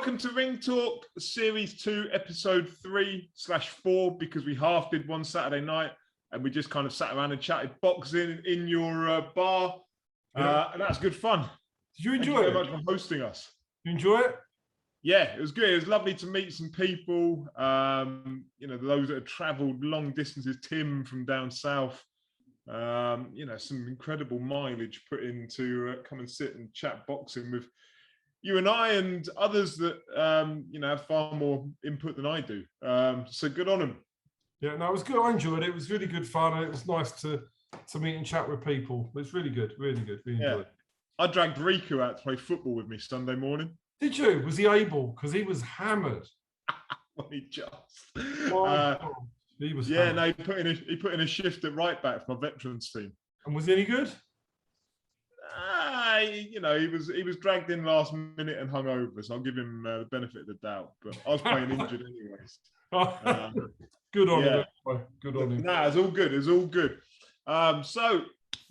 welcome to Ring Talk Series 2, Episode 3/4, because we half did one Saturday night and we just kind of sat around and chatted boxing in your bar. And that's good fun. Did you enjoy Thank you it? very much for hosting us. You enjoy it? Yeah, it was good. It was lovely to meet some people, those that have travelled long distances. Tim from down south, some incredible mileage put into come and sit and chat boxing with you and I and others that, have far more input than I do. So good on them. Yeah, no, it was good. I enjoyed it. It was really good fun. And it was nice to meet and chat with people. It's really good, really good. We enjoyed it. I dragged Riku out to play football with me Sunday morning. Did you? Was he able? Because he was hammered. Well, he just. He was. Yeah, hammered. no, he put in a shift at right back for my veterans team. And was he any good? He was dragged in last minute and hung over, so I'll give him the benefit of the doubt. But I was playing injured anyways. Good on yeah. him. Good on him. Nah, it's all good. It's all good. So,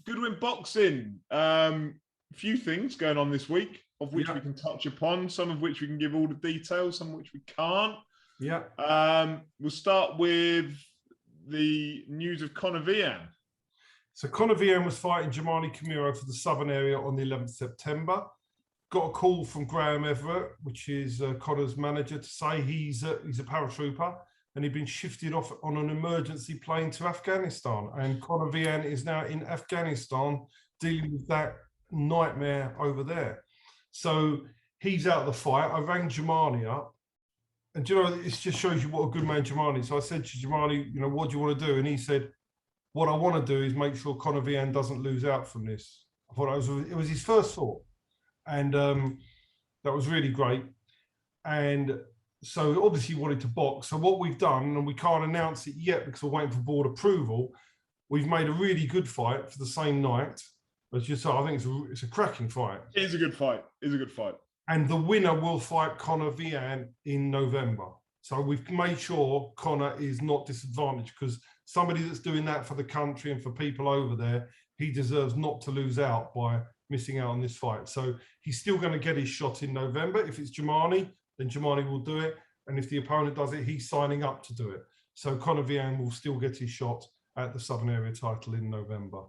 Goodwin Boxing. A few things going on this week, of which we can touch upon. Some of which we can give all the details. Some of which we can't. Yeah. We'll start with the news of Conor Vian. So Conor Vian was fighting Jamali Camiro for the Southern area on the 11th of September. Got a call from Graham Everett, which is Conor's manager, to say he's a paratrooper and he'd been shifted off on an emergency plane to Afghanistan. And Conor Vian is now in Afghanistan dealing with that nightmare over there. So he's out of the fight. I rang Jamali up. And, it just shows you what a good man Jamali is. So I said to Jamali, what do you want to do? And he said, what I want to do is make sure Conor Vian doesn't lose out from this. I thought it was his first thought. And that was really great. And so obviously he wanted to box. So what we've done, and we can't announce it yet because we're waiting for board approval, we've made a really good fight for the same night. As you said, I think it's a cracking fight. It is a good fight. And the winner will fight Conor Vian in November. So we've made sure Conor is not disadvantaged, because somebody that's doing that for the country and for people over there, he deserves not to lose out by missing out on this fight. So he's still going to get his shot in November. If it's Jamali, then Jamali will do it. And if the opponent does it, he's signing up to do it. So Conor Vian will still get his shot at the Southern Area title in November.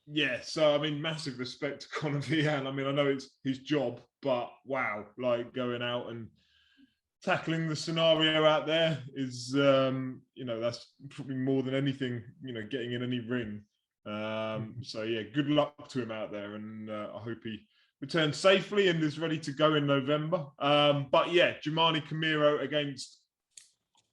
Yeah, so, massive respect to Conor Vian. I know it's his job, but wow, going out and tackling the scenario out there is, that's probably more than anything, getting in any ring. So, yeah, good luck to him out there. And I hope he returns safely and is ready to go in November. But, yeah, Jamali Camiro against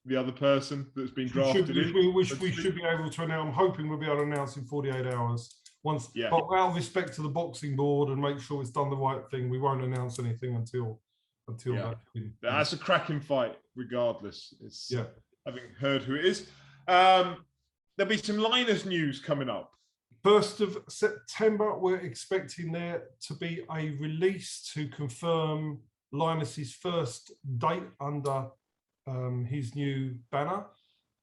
the other person that's been drafted we should be able to announce. I'm hoping we'll be able to announce in 48 hours. But out of respect to the boxing board and make sure it's done the right thing, we won't announce anything until that's a cracking fight regardless. Having heard who it is. There'll be some Linus news coming up. 1st of September, we're expecting there to be a release to confirm Linus's first date under his new banner,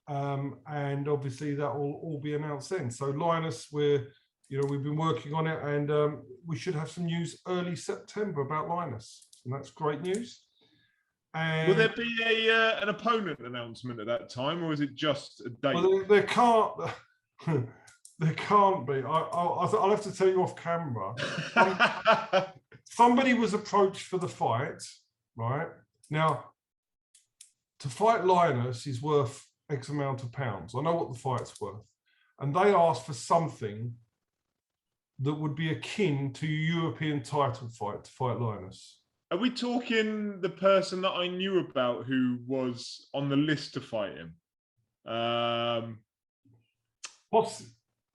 and obviously that will all be announced then. So Linus, we've been working on it, and we should have some news early September about Linus. And that's great news. And will there be an opponent announcement at that time, or is it just a date? Well, there can't. There can't be. I'll have to tell you off camera. Somebody was approached for the fight, right? Now, to fight Linus is worth X amount of pounds. I know what the fight's worth. And they asked for something that would be akin to a European title fight to fight Linus. Are we talking the person that I knew about who was on the list to fight him?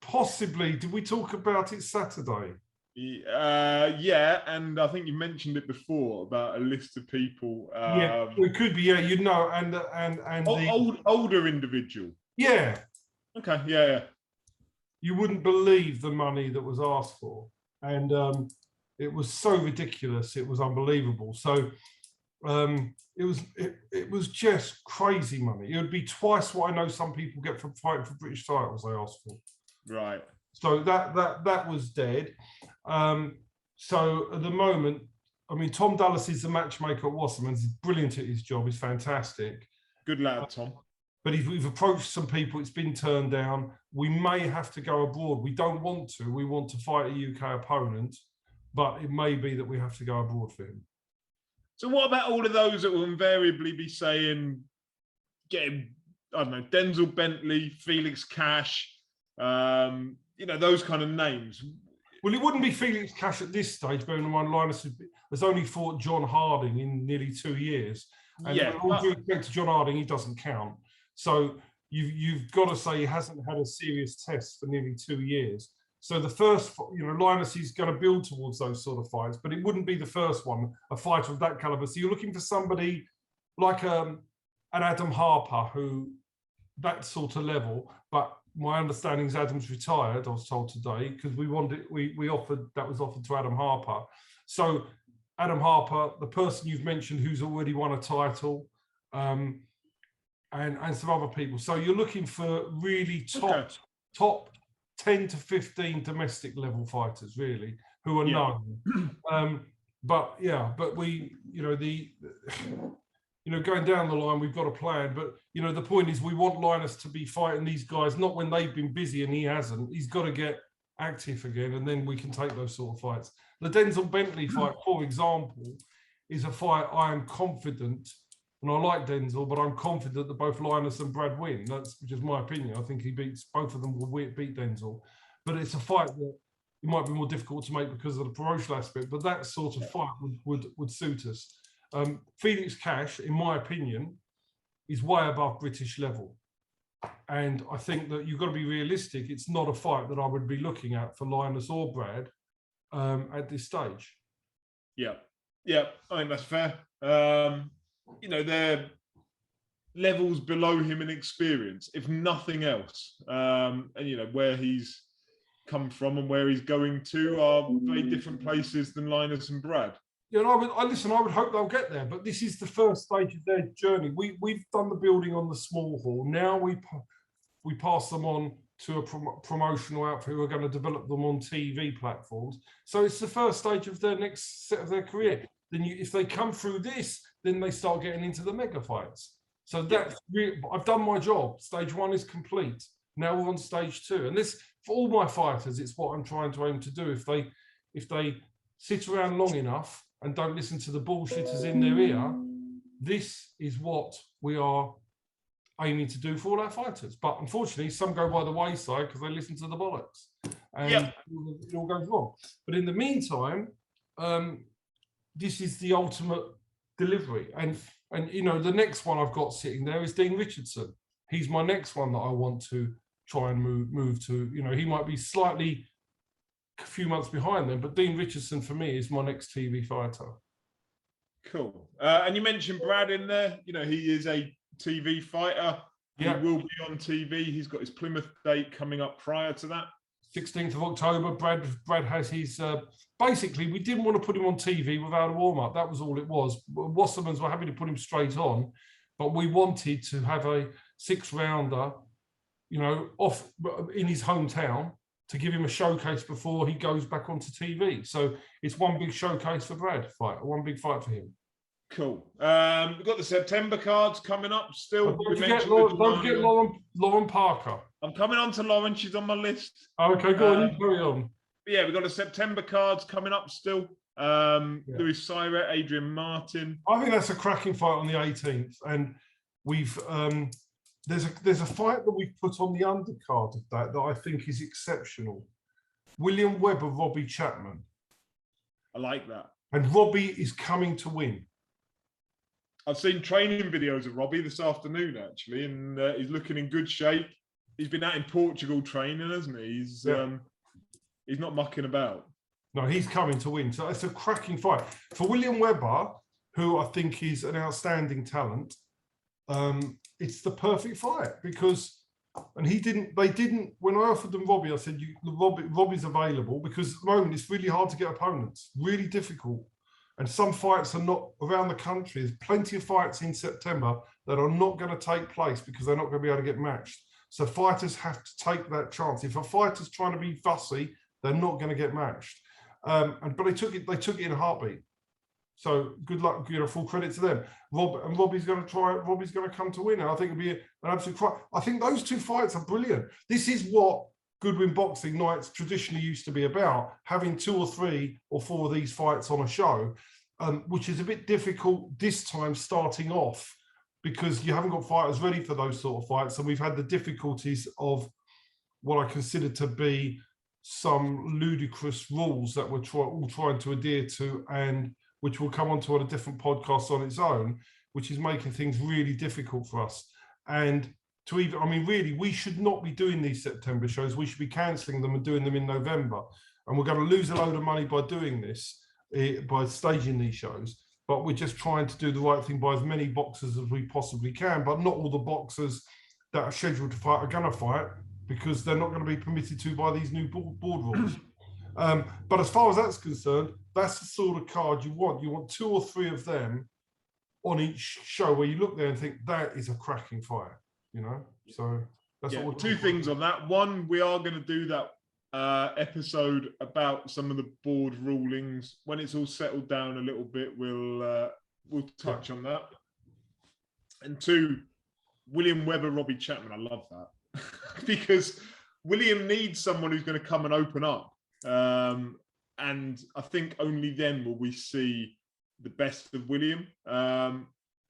Possibly. Did we talk about it Saturday? Yeah, and I think you mentioned it before about a list of people. Yeah, it could be. Yeah, and older individual. Yeah. Okay. Yeah. You wouldn't believe the money that was asked for, and it was so ridiculous. It was unbelievable. So it was just crazy money. It would be twice what I know some people get from fighting for British titles they asked for. Right. So that was dead. So at the moment, I mean, Tom Dallas is the matchmaker at Wasserman's. He's brilliant at his job. He's fantastic. Good lad, Tom. But we've approached some people, it's been turned down. We may have to go abroad. We don't want to. We want to fight a UK opponent, but it may be that we have to go abroad for him. So what about all of those that will invariably be saying, getting, I don't know, Denzel Bentley, Felix Cash, those kind of names? Well, it wouldn't be Felix Cash at this stage, bearing in mind Linus has only fought John Harding in nearly 2 years. And with all due respect to John Harding, he doesn't count. So you've got to say he hasn't had a serious test for nearly 2 years. So the first, Linus is going to build towards those sort of fights, but it wouldn't be the first one, a fighter of that caliber. So you're looking for somebody like an Adam Harper, who that sort of level. But my understanding is Adam's retired, I was told today, because we offered to Adam Harper. So Adam Harper, the person you've mentioned who's already won a title, and some other people. So you're looking for really top 10 to 15 domestic level fighters, really, who are known. But we, going down the line, we've got a plan. But, the point is we want Linus to be fighting these guys, not when they've been busy and he hasn't. He's got to get active again, and then we can take those sort of fights. The Denzel Bentley fight, for example, is a fight I am confident, and I like Denzel, but I'm confident that both Linus and Brad win. That's just my opinion. I think both of them will beat Denzel. But it's a fight that it might be more difficult to make because of the promotional aspect, but that sort of fight would suit us. Felix Cash, in my opinion, is way above British level. And I think that you've got to be realistic. It's not a fight that I would be looking at for Linus or Brad at this stage. Yeah, I think that's fair. They're levels below him in experience, if nothing else. And where he's come from and where he's going to are very different places than Linus and Brad. Yeah, and I would hope they'll get there, but this is the first stage of their journey. We've done the building on the small hall. Now we pass them on to a promotional outfit who are going to develop them on TV platforms. So it's the first stage of their next set of their career. Then if they come through this, then they start getting into the mega fights. So that's really, I've done my job. Stage 1 is complete. Now we're on stage 2. And this, for all my fighters, it's what I'm trying to aim to do. If they sit around long enough and don't listen to the bullshitters in their ear, this is what we are aiming to do for all our fighters. But unfortunately, some go by the wayside because they listen to the bollocks. And it all goes wrong. But in the meantime, this is the ultimate delivery. And the next one I've got sitting there is Dean Richardson. He's my next one that I want to try and move to. He might be slightly a few months behind them, but Dean Richardson for me is my next TV fighter. Cool. And you mentioned Brad in there. He is a TV fighter. Yeah. He will be on TV. He's got his Plymouth date coming up prior to that. 16th of October. Brad has his... basically, we didn't want to put him on TV without a warm-up. That was all it was. Wasserman's were happy to put him straight on, but we wanted to have a 6-rounder, off in his hometown to give him a showcase before he goes back onto TV. So it's one big showcase for Brad fight, one big fight for him. Cool. We've got the September cards coming up still. Don't forget Lauren Parker. I'm coming on to Lauren. She's on my list. Okay, go on. You carry on. Yeah, we've got the September cards coming up still. Louis Cyret, Adrian Martin. I think that's a cracking fight on the 18th. And we've there's a fight that we've put on the undercard of that I think is exceptional. William Webber, Robbie Chapman. I like that. And Robbie is coming to win. I've seen training videos of Robbie this afternoon, actually, and he's looking in good shape. He's been out in Portugal training, hasn't he? He's not mucking about. No, he's coming to win. So it's a cracking fight. For William Webber, who I think is an outstanding talent, it's the perfect fight because, and they didn't, when I offered them Robbie, I said, Robbie's available because at the moment it's really hard to get opponents, really difficult. And some fights are not around the country. There's plenty of fights in September that are not going to take place because they're not going to be able to get matched. So fighters have to take that chance. If a fighter's trying to be fussy, they're not going to get matched. But they took it in a heartbeat. So good luck, full credit to them. Robbie's going to come to win. And I think it'll be an absolute fight. I think those two fights are brilliant. This is what Goodwin Boxing nights traditionally used to be about, having 2 or 3 or 4 of these fights on a show, which is a bit difficult this time starting off because you haven't got fighters ready for those sort of fights. And we've had the difficulties of what I consider to be some ludicrous rules that we're all trying to adhere to, and which will come onto on a different podcast on its own, which is making things really difficult for us. And to even, I mean, really, we should not be doing these September shows. We should be cancelling them and doing them in November. And we're going to lose a load of money by doing this, by staging these shows. But we're just trying to do the right thing by as many boxers as we possibly can. But not all the boxers that are scheduled to fight are going to fight, because they're not going to be permitted to by these new board rules. But as far as that's concerned, that's the sort of card you want. You want 2 or 3 of them on each show where you look there and think that is a cracking fight, you know? So that's what we're 2 things on that. One, we are going to do that episode about some of the board rulings. When it's all settled down a little bit, we'll touch on that. And 2, William Webber, Robbie Chapman. I love that because William needs someone who's going to come and open up. And I think only then will we see the best of William.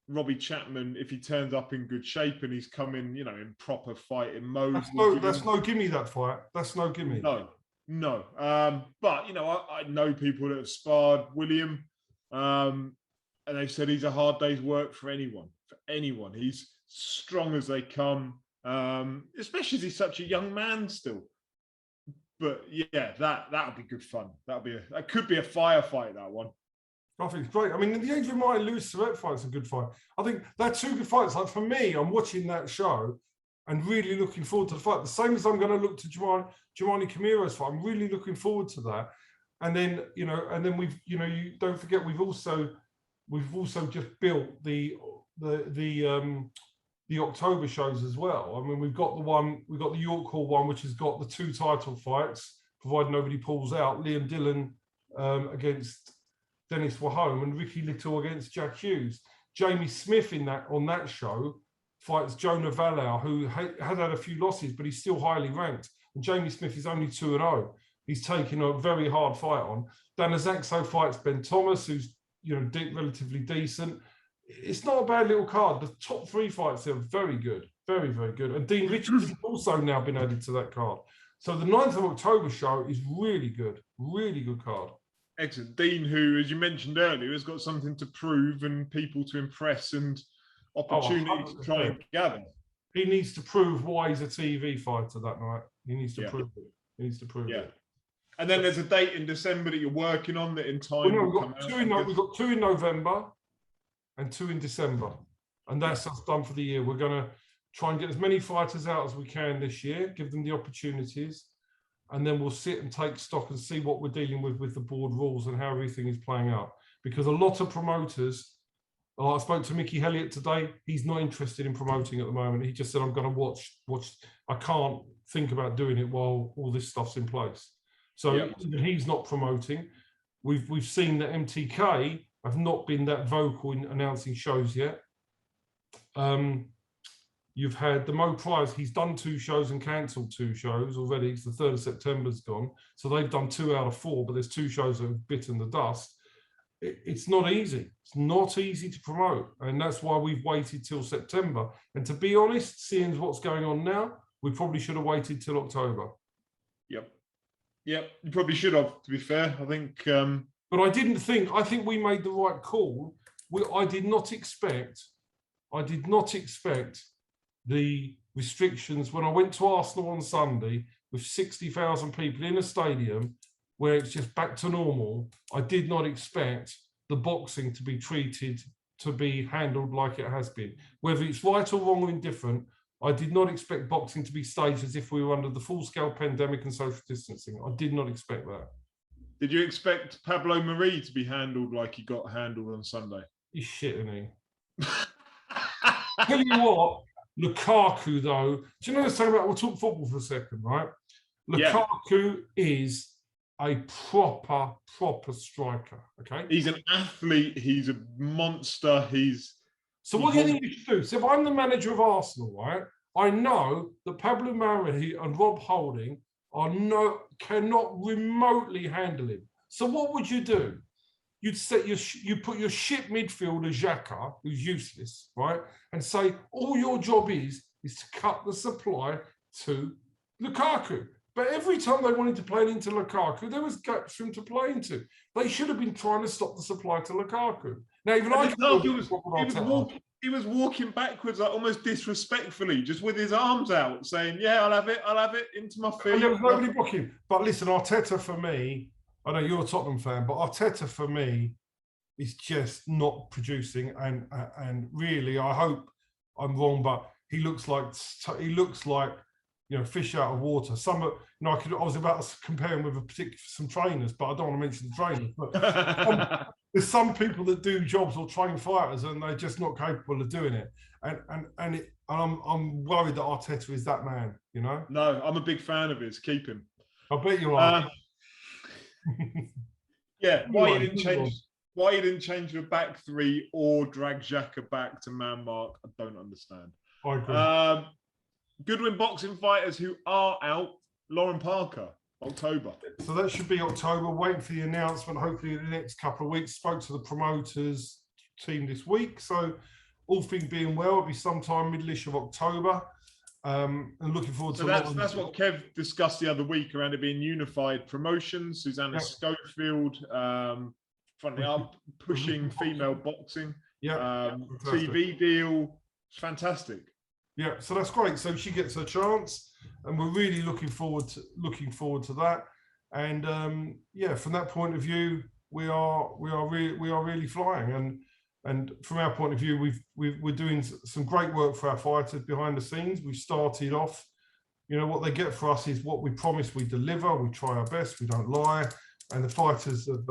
Robbie Chapman, if he turns up in good shape and he's coming, in proper fighting mode. That's no gimme, that fight. That's no gimme. No. But, I know people that have sparred William, and they've said he's a hard day's work for anyone. He's strong as they come, especially as he's such a young man still. But yeah, that'll be good fun. That could be a firefight, that one. I think it's great. I mean, the Adrian Martin Lewis Surrett fight's a good fight. I think they're 2 good fights. Like for me, I'm watching that show and really looking forward to the fight. The same as I'm going to look to Giovanni Camiro's fight. I'm really looking forward to that. And then, we've, you don't forget, we've also just built the October shows as well. I mean, we've got the York Hall one, which has got the 2 title fights, provided nobody pulls out. Liam Dillon against Dennis Wahome and Ricky Little against Jack Hughes. Jamie Smith on that show fights Jonah Vallau, who had a few losses, but he's still highly ranked. And Jamie Smith is only 2-0. He's taking a very hard fight on. Dan Azaxo fights Ben Thomas, who's relatively decent. It's not a bad little card. The top 3 fights are very good, very, very good. And Dean Richardson has also now been added to that card. So the 9th of October show is really good card. Excellent. Dean, who, as you mentioned earlier, has got something to prove and people to impress and opportunities to try and gather. He needs to prove why he's a TV fighter that night. He needs to prove it. Yeah. And then there's a date in December that you're working on that in time. We've got 2 in November and 2 in December. And that's us done for the year. We're going to try and get as many fighters out as we can this year, give them the opportunities. And then we'll sit and take stock and see what we're dealing with the board rules and how everything is playing out. Because a lot of promoters, I spoke to Mickey Elliott today, he's not interested in promoting at the moment. He just said, I'm going to watch. I can't think about doing it while all this stuff's in place. So he's not promoting. We've seen that MTK have not been that vocal in announcing shows yet. You've had the Mo Price, he's done 2 shows and cancelled 2 shows already. It's the 3rd of September's gone. So they've done 2 out of 4, but there's 2 shows that have bitten the dust. It's not easy. It's not easy to promote. And that's why we've waited till September. And to be honest, seeing what's going on now, we probably should have waited till October. Yep, you probably should have, to be fair. I think... But I think we made the right call. I did not expect the restrictions when I went to Arsenal on Sunday with 60,000 people in a stadium where it's just back to normal. I did not expect the boxing to be handled like it has been. Whether it's right or wrong or indifferent, I did not expect boxing to be staged as if we were under the full-scale pandemic and social distancing. I did not expect that. Did you expect Pablo Marie to be handled like he got handled on Sunday? He's shit, isn't he? Tell you what, Lukaku, though, do you know what I'm saying about, we'll talk football for a second, right? Lukaku is a proper striker. Okay, he's an athlete. He's a monster. So what do you think we should do? So if I'm the manager of Arsenal, right, I know that Pablo Mari and Rob Holding cannot remotely handle him. So what would you do? You put your shit midfielder Xhaka, who's useless, right, and say all your job is to cut the supply to Lukaku. But every time they wanted to play into Lukaku, there was gaps for him to play into. They should have been trying to stop the supply to Lukaku. Now, even he was walking backwards, like almost disrespectfully, just with his arms out, saying, "Yeah, I'll have it into my feet." And there was nobody blocking. But listen, Arteta for me, I know you're a Tottenham fan, but Arteta for me is just not producing. And really, I hope I'm wrong, but he looks like fish out of water. I was about to compare him with some trainers, but I don't want to mention the trainers. But there's some people that do jobs or train fighters, and they're just not capable of doing it. And I'm worried that Arteta is that man. You know? No, I'm a big fan of his. Keep him. I bet you are. Yeah, why you didn't change your back three or drag Xhaka back to man mark? I don't understand. I agree. Goodwin Boxing fighters who are out, Lauren Parker, October. So that should be October. Waiting for the announcement, hopefully in the next couple of weeks. Spoke to the promoters team this week. So all things being well, it'll be sometime middle-ish of October. And looking forward to that's what Kev discussed the other week around it being unified promotions. Susanna Schofield fronting up, pushing female boxing. TV deal. It's fantastic. Yeah, so that's great. So she gets her chance, and we're really looking forward to that. And from that point of view, we are really flying. And from our point of view, we're doing some great work for our fighters behind the scenes. We started off, what they get for us is what we promise we deliver. We try our best. We don't lie, and the fighters have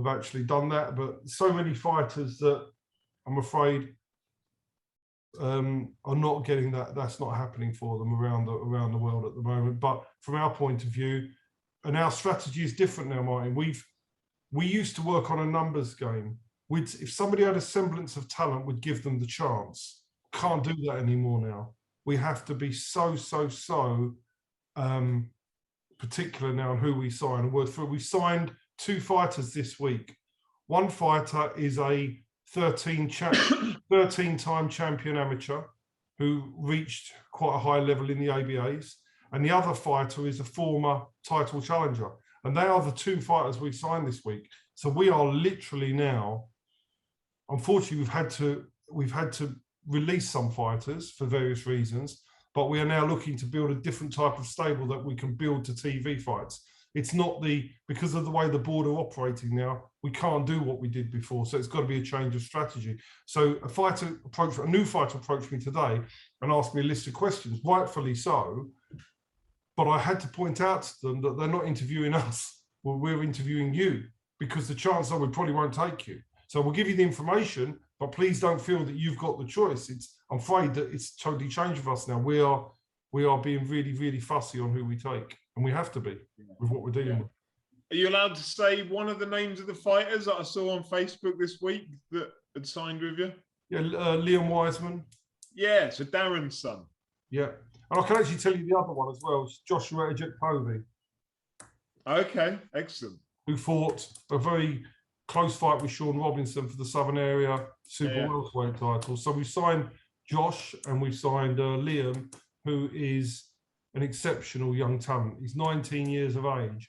actually done that. But so many fighters that I'm afraid are not getting that. That's not happening for them around the world at the moment. But from our point of view, and our strategy is different now, Martin. We used to work on a numbers game. If somebody had a semblance of talent, we'd give them the chance. Can't do that anymore now. We have to be so particular now on who we sign. And we signed 2 fighters this week. One fighter is a 13-time champion amateur who reached quite a high level in the ABAs. And the other fighter is a former title challenger. And they are the 2 fighters we signed this week. So we are literally now, unfortunately, we've had to release some fighters for various reasons, but we are now looking to build a different type of stable that we can build to TV fights. It's not because of the way the board are operating now, we can't do what we did before. So it's got to be a change of strategy. So a new fighter approached me today and asked me a list of questions, rightfully so, but I had to point out to them that they're not interviewing us. Well, we're interviewing you, because the chances are we probably won't take you. So we'll give you the information, but please don't feel that you've got the choice. I'm afraid that it's totally changed with us now. We are being really, really fussy on who we take, and we have to be with what we're dealing with. Are you allowed to say one of the names of the fighters that I saw on Facebook this week that had signed with you? Yeah, Liam Wiseman. Yeah, so Darren's son. Yeah, and I can actually tell you the other one as well. It's Joshua Ejekpovi. Okay, excellent. Who fought a very close fight with Sean Robinson for the Southern Area Super Welterweight title. So we signed Josh and we signed Liam, who is an exceptional young talent. He's 19 years of age.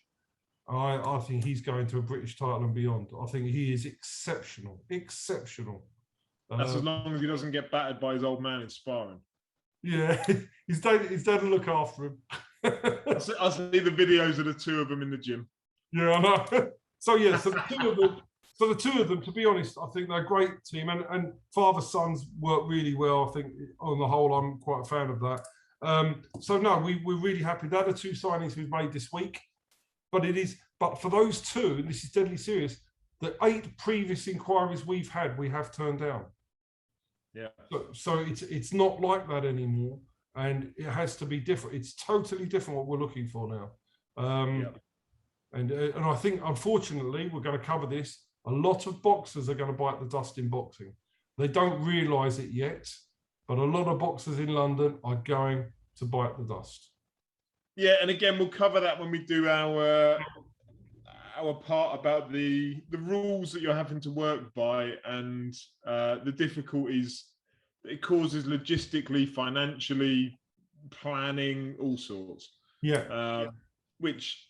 I think he's going to a British title and beyond. I think he is exceptional. That's as long as he doesn't get battered by his old man in sparring. Yeah, his dad will look after him. I see the videos of the 2 of them in the gym. Yeah, I know. So the two of them, to be honest, I think they're a great team, and father-sons work really well. I think on the whole, I'm quite a fan of that. We're really happy. They're the 2 signings we've made this week. But for those 2, and this is deadly serious, the 8 previous inquiries we've had, we have turned down. Yeah. So it's not like that anymore, and it has to be different. It's totally different what we're looking for now. And I think, unfortunately, we're going to cover this. A lot of boxers are going to bite the dust in boxing. They don't realise it yet, but a lot of boxers in London are going to bite the dust. Yeah, and again, we'll cover that when we do our part about the rules that you're having to work by and the difficulties that it causes logistically, financially, planning, all sorts. Yeah. Which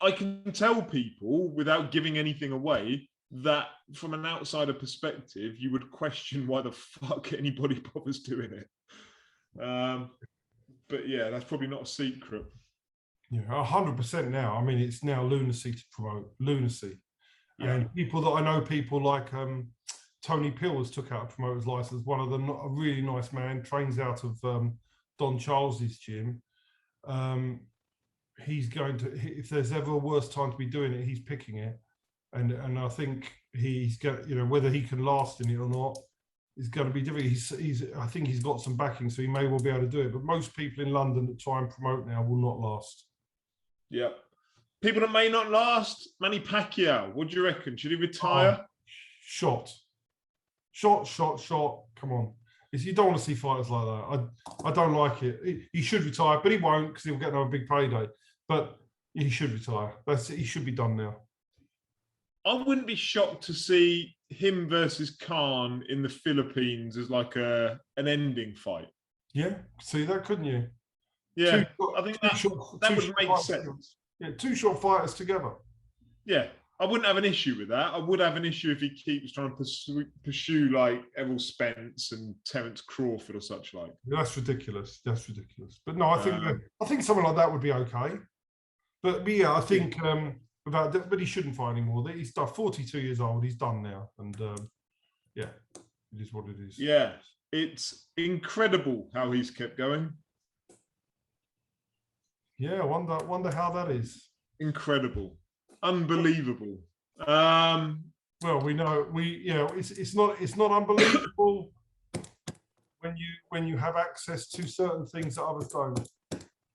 I can tell people without giving anything away that from an outsider perspective, you would question why the fuck anybody bothers doing it. But yeah, that's probably not a secret. Yeah, 100% now. I mean, it's now lunacy to promote, lunacy. Yeah. And people that I know, people like Tony Pills took out a promoter's license. One of them, a really nice man, trains out of Don Charles's gym. He's going to, if there's ever a worse time to be doing it, he's picking it. And I think he's got, you know, whether he can last in it or not is going to be difficult. I think he's got some backing, so he may well be able to do it. But most people in London that try and promote now will not last. Yeah. People that may not last, Manny Pacquiao. What do you reckon? Should he retire? Shot. Come on. You don't want to see fighters like that. I don't like it. He should retire, but he won't because he'll get another big payday. But he should retire. He should be done now. I wouldn't be shocked to see him versus Khan in the Philippines as like an ending fight. Yeah, see that, couldn't you? Yeah, I think that would make sense. Yeah, two short fighters together. Yeah, I wouldn't have an issue with that. I would have an issue if he keeps trying to pursue like Errol Spence and Terence Crawford or such like. That's ridiculous. That's ridiculous. But no, I think something like that would be okay. But yeah, I think but he shouldn't fight anymore. He's done 42 years old. He's done now, and yeah, it is what it is. Yeah, it's incredible how he's kept going. Yeah, I wonder how that is. Incredible, unbelievable. Well, we know it's not unbelievable when you have access to certain things that others don't.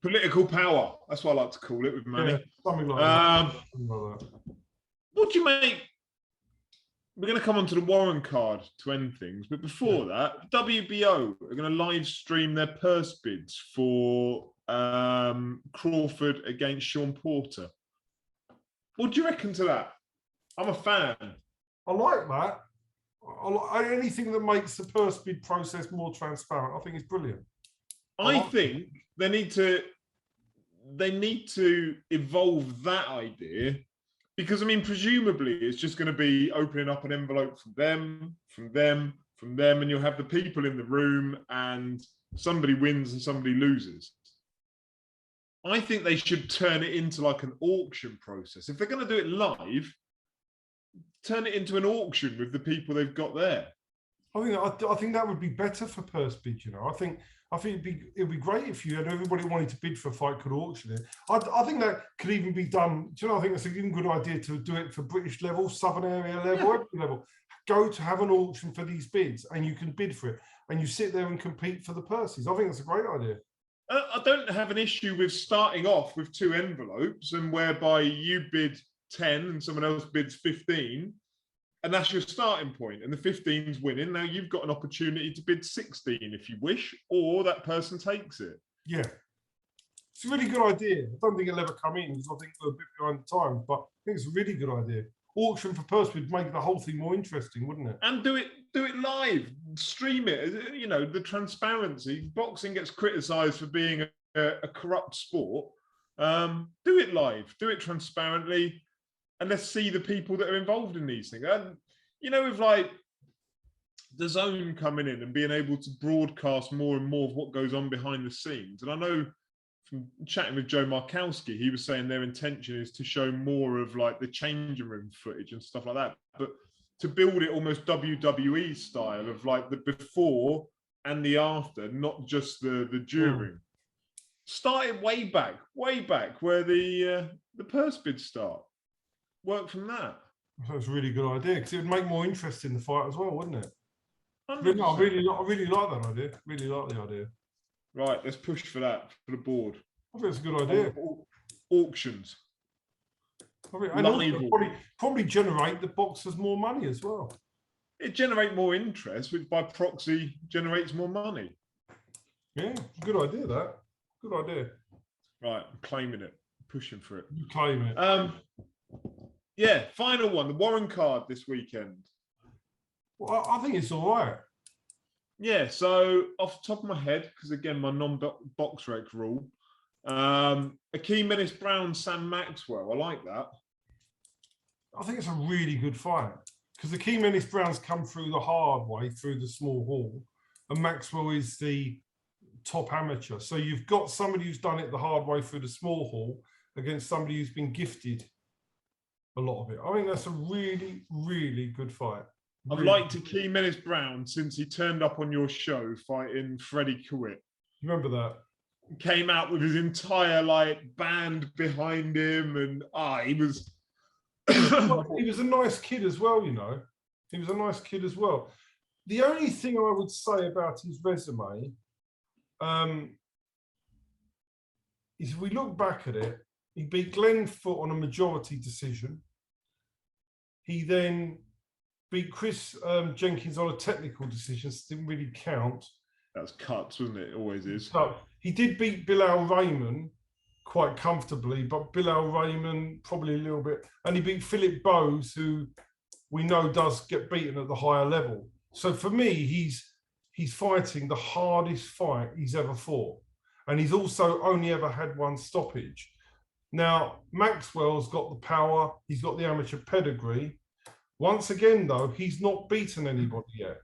Political power. That's what I like to call it with money. Yeah, something like that. What do you make? We're going to come onto the Warren card to end things, but before that, WBO are going to live stream their purse bids for Crawford against Sean Porter. What do you reckon to that? I'm a fan. I like that. I like anything that makes the purse bid process more transparent. I think it's brilliant. I think they need to evolve that idea, because I mean, presumably it's just going to be opening up an envelope from them, and you'll have the people in the room, and somebody wins and somebody loses. I think they should turn it into like an auction process. If they're going to do it live, turn it into an auction with the people they've got there. I think that would be better for purse bid. You know, I think it'd be great if you had everybody wanting to bid for a fight could auction it. I think that could even be done. Do you know? I think that's a good idea to do it for British level, Southern area level, every level. Go to have an auction for these bids, and you can bid for it, and you sit there and compete for the purses. I think that's a great idea. I don't have an issue with starting off with 2 envelopes and whereby you bid 10 and someone else bids 15. And that's your starting point. And the 15's winning. Now you've got an opportunity to bid 16 if you wish, or that person takes it. Yeah. It's a really good idea. I don't think it'll ever come in because I think we're a bit behind the times, but I think it's a really good idea. Auction for purse would make the whole thing more interesting, wouldn't it? And do it live, stream it. You know, the transparency. Boxing gets criticised for being a corrupt sport. Do it live, do it transparently. And let's see the people that are involved in these things. And, you know, with like the Zone coming in and being able to broadcast more and more of what goes on behind the scenes. And I know from chatting with Joe Markowski, he was saying their intention is to show more of like the changing room footage and stuff like that. But to build it almost WWE style of like the before and the after, not just the during. Started way back where the purse bids start. Work from that. That's a really good idea because it would make more interest in the fight as well, wouldn't it? 100%. I really like that idea. Really like the idea. Right, let's push for that for the board. I think it's a good idea. Auctions. And also probably generate the boxers more money as well. It generates more interest, which by proxy generates more money. Yeah, good idea, that. Good idea. Right, I'm claiming it, pushing for it. You claim it. Yeah, final one, the Warren card this weekend. Well, I think it's all right. Yeah, so off the top of my head, because again, my non-box rec rule, Akeem Ennis-Brown, Sam Maxwell, I like that. I think it's a really good fight because Akeem Ennis-Brown's come through the hard way, through the small hall, and Maxwell is the top amateur. So you've got somebody who's done it the hard way through the small hall against somebody who's been gifted a lot of it. I think that's a really, really good fight. I've liked Akeem Ennis-Brown since he turned up on your show fighting Freddie Kouit. Remember that? Came out with his entire band behind him, and he was he was a nice kid as well, you know. He was a nice kid as well. The only thing I would say about his resume is if we look back at it, he beat Glenn Foote on a majority decision. He then beat Chris Jenkins on a technical decision, so didn't really count. That was cuts, wasn't it? It always is. So he did beat Bilal Raymond quite comfortably, but Bilal Raymond probably a little bit. And he beat Philip Bowes, who we know does get beaten at the higher level. So for me, he's fighting the hardest fight he's ever fought. And he's also only ever had one stoppage. Now, Maxwell's got the power. He's got the amateur pedigree. Once again, though, he's not beaten anybody yet.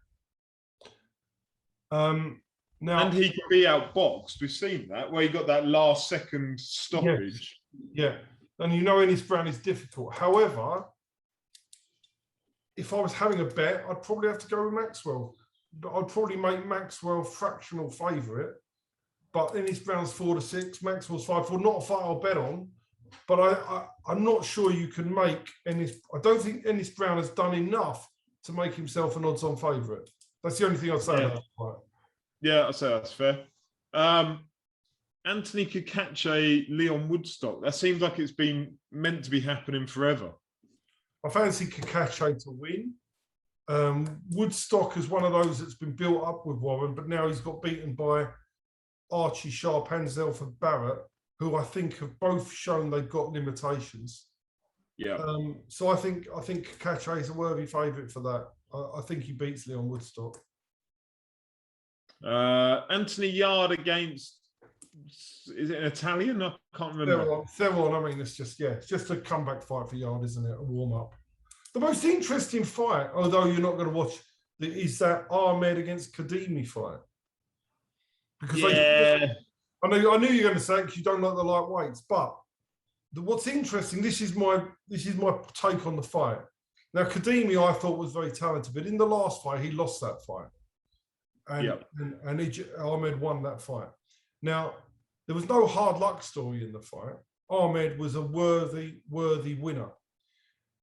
Now, and he can be outboxed. We've seen that, where he got that last second stoppage. Yeah. And you know Ennis-Brown is difficult. However, if I was having a bet, I'd probably have to go with Maxwell. But I'd probably make Maxwell fractional favourite. But Ennis-Brown's 4-6, Maxwell's 5-4. Not a fight I'll bet on. But I'm not sure you can make Ennis. I don't think Ennis-Brown has done enough to make himself an odds-on favourite. That's the only thing I'd say about that fight. Yeah, I'd say that's fair. Anthony Cacace, Leon Woodstock. That seems like it's been meant to be happening forever. I fancy Cacace to win. Woodstock is one of those that's been built up with Warren, but now he's got beaten by Archie Sharp and Zelford Barrett, who I think have both shown they've got limitations. Yeah. So I think Cacace is a worthy favourite for that. I think he beats Leon Woodstock. Anthony Yard against, is it an Italian? I can't remember. Theron, I mean, it's just a comeback fight for Yard, isn't it? A warm-up. The most interesting fight, although you're not going to watch, is that Ahmed against Kadimi fight. Because I knew you were going to say it because you don't like the lightweights, but what's interesting, this is my take on the fight. Now, Kadimi I thought was very talented, but in the last fight, he lost that fight. And Ahmed won that fight. Now, there was no hard luck story in the fight. Ahmed was a worthy winner.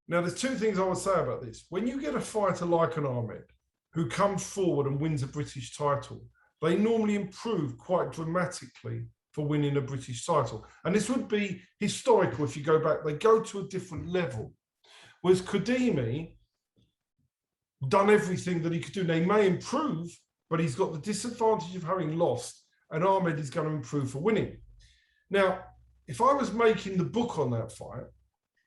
Now, there's two things I would say about this. When you get a fighter like an Ahmed who comes forward and wins a British title, they normally improve quite dramatically for winning a British title. And this would be historical if you go back. They go to a different level. Whereas Kadimi done everything that he could do. Now, he may improve, but he's got the disadvantage of having lost, and Ahmed is going to improve for winning. Now, if I was making the book on that fight,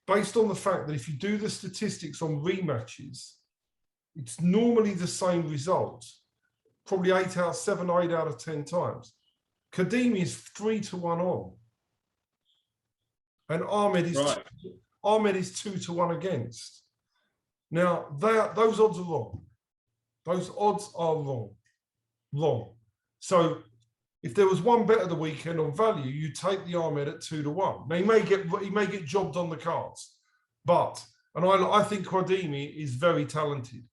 based on the fact that if you do the statistics on rematches, it's normally the same result, probably 8 out of 10 times. Kadimi is 3-1 on, and Ahmed is 2-1 against. Now, those odds are wrong. Those odds are wrong. So if there was one bet of the weekend on value, you take the Ahmed at 2-1. Now, he may get jobbed on the cards, but I think Kadimi is very talented,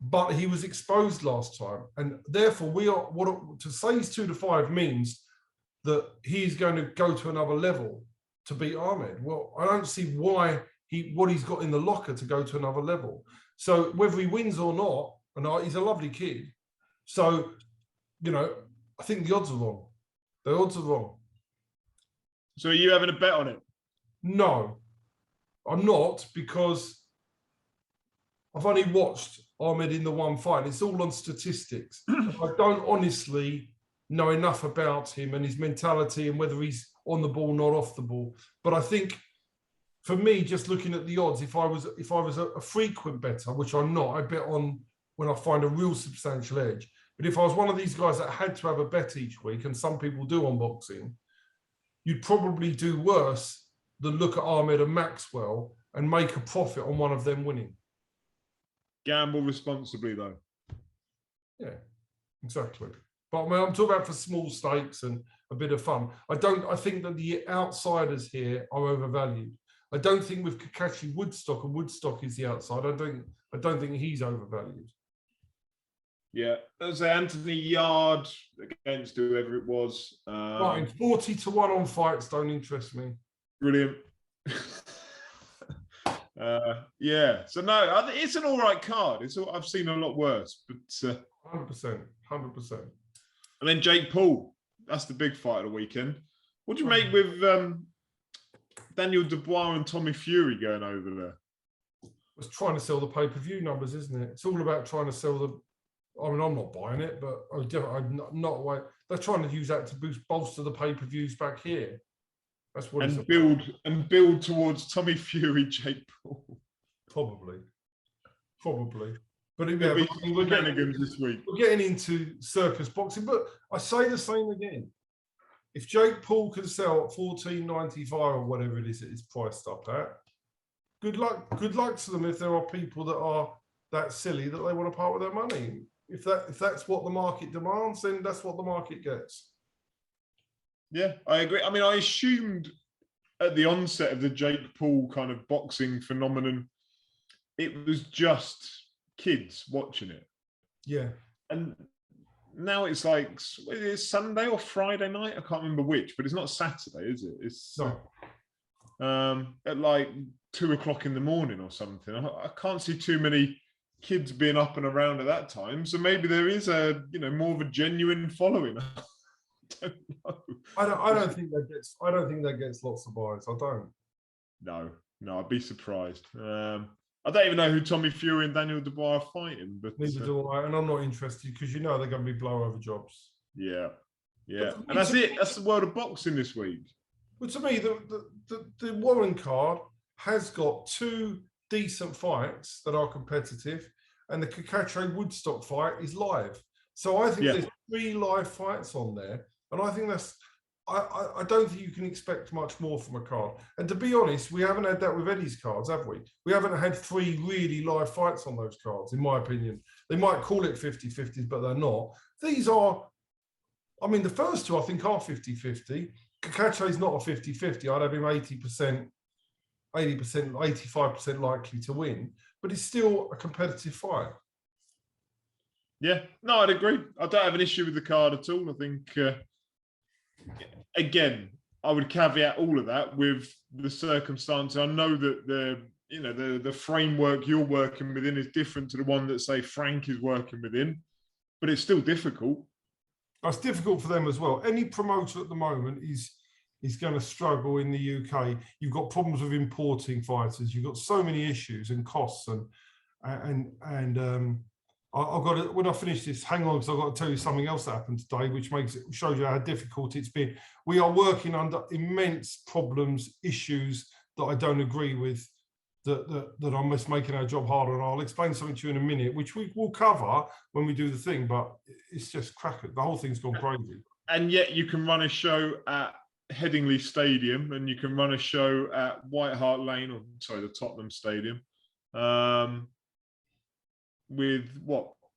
but he was exposed last time, and therefore to say he's 2-5 means that he's going to go to another level to beat Ahmed. Well, I don't see what he's got in the locker to go to another level. So whether he wins or not, and he's a lovely kid, so I think the odds are wrong. The odds are wrong. So are you having a bet on it? No. I'm not, because I've only watched Ahmed in the one fight. It's all on statistics. I don't honestly know enough about him and his mentality and whether he's on the ball, not off the ball. But I think, for me, just looking at the odds, if I was a frequent bettor, which I'm not, I bet on when I find a real substantial edge. But if I was one of these guys that had to have a bet each week, and some people do on boxing, you'd probably do worse than look at Ahmed and Maxwell and make a profit on one of them winning. Gamble responsibly, though. Yeah, exactly. But I mean, I'm talking about for small stakes and a bit of fun. I think that the outsiders here are overvalued. I don't think with Kakashi Woodstock, and Woodstock is the outside, I don't think he's overvalued. Yeah, there's Anthony Yard against whoever it was. Right, 40 to 1 on fights don't interest me. Brilliant. Yeah, so no, it's an all right card. I've seen a lot worse, but 100%. And then Jake Paul, that's the big fight of the weekend. What do you make with Daniel Dubois and Tommy Fury going over there? It's trying to sell the pay-per-view numbers, isn't it? It's all about trying to sell the. I mean, I'm not buying it, but I'm not. They're trying to use that to bolster the pay-per-views back here. That's what. And build towards Tommy Fury, Jake Paul. Probably. But we're getting this week. We're getting into circus boxing, but I say the same again. If Jake Paul can sell at $14.95 or whatever it is it's priced up at, good luck to them. If there are people that are that silly that they want to part with their money, if that's what the market demands, then that's what the market gets. Yeah, I agree. I mean, I assumed at the onset of the Jake Paul kind of boxing phenomenon, it was just kids watching it. Yeah. And now it's like, it's Sunday or Friday night? I can't remember which, but it's not Saturday, is it? It's at like 2 o'clock in the morning or something. I can't see too many kids being up and around at that time. So maybe there is more of a genuine following. I don't know. I don't think that gets lots of buyers. I don't. No, I'd be surprised. I don't even know who Tommy Fury and Daniel Dubois are fighting, but neither do I, and I'm not interested because they're going to be blowover jobs. Yeah, and that's it. That's the world of boxing this week. But to me, the Warren card has got 2 decent fights that are competitive, and the Kakache Woodstock fight is live. So I think there's 3 live fights on there, and I think that's. I don't think you can expect much more from a card. And to be honest, we haven't had that with Eddie's cards, have we? We haven't had 3 really live fights on those cards, in my opinion. They might call it 50-50s, but they're not. These are, I mean, the first 2 I think are 50-50. Kakache's not a 50-50. I'd have him 80%, 85% likely to win, but it's still a competitive fight. Yeah, no, I'd agree. I don't have an issue with the card at all. I think, again, I would caveat all of that with the circumstance. I know that the framework you're working within is different to the one that, say, Frank is working within, but it's still difficult. It's difficult for them as well. Any promoter at the moment is going to struggle in the UK. You've got problems with importing fighters. You've got so many issues and costs and I've got to, when I finish this, hang on, because I've got to tell you something else that happened today, which shows you how difficult it's been. We are working under immense problems, issues that I don't agree with, that I'm just making our job harder. And I'll explain something to you in a minute, which we will cover when we do the thing, but it's just crackers. The whole thing's gone crazy. And yet you can run a show at Headingley Stadium and you can run a show at White Hart Lane, the Tottenham Stadium. With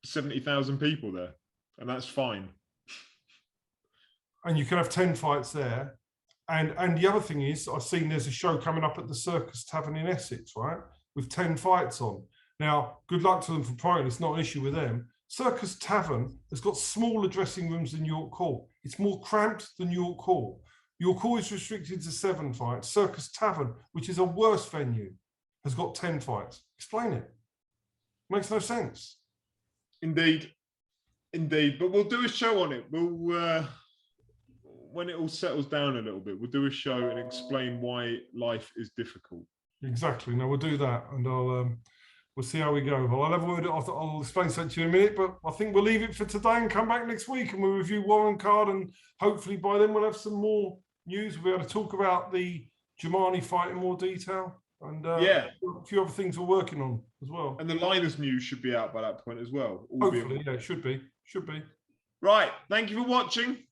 70,000 people there, and that's fine. And you can have 10 fights there. And the other thing is, I've seen there's a show coming up at the Circus Tavern in Essex, right, with 10 fights on. Now, good luck to them for promoting. It's not an issue with them. Circus Tavern has got smaller dressing rooms than York Hall. It's more cramped than York Hall. York Hall is restricted to 7 fights. Circus Tavern, which is a worse venue, has got 10 fights. Explain it. Makes no sense. Indeed. But we'll do a show on it. We'll when it all settles down a little bit, we'll do a show and explain why life is difficult. Exactly. No, we'll do that, and we'll see how we go. Well, I'll have a word. I'll explain something to you in a minute, but I think we'll leave it for today and come back next week and we'll review Warren card, and hopefully by then we'll have some more news. We'll be able to talk about the Germani fight in more detail, and a few other things we're working on as well. And the Linus news should be out by that point as well. Hopefully, yeah, it should be. Right. Thank you for watching.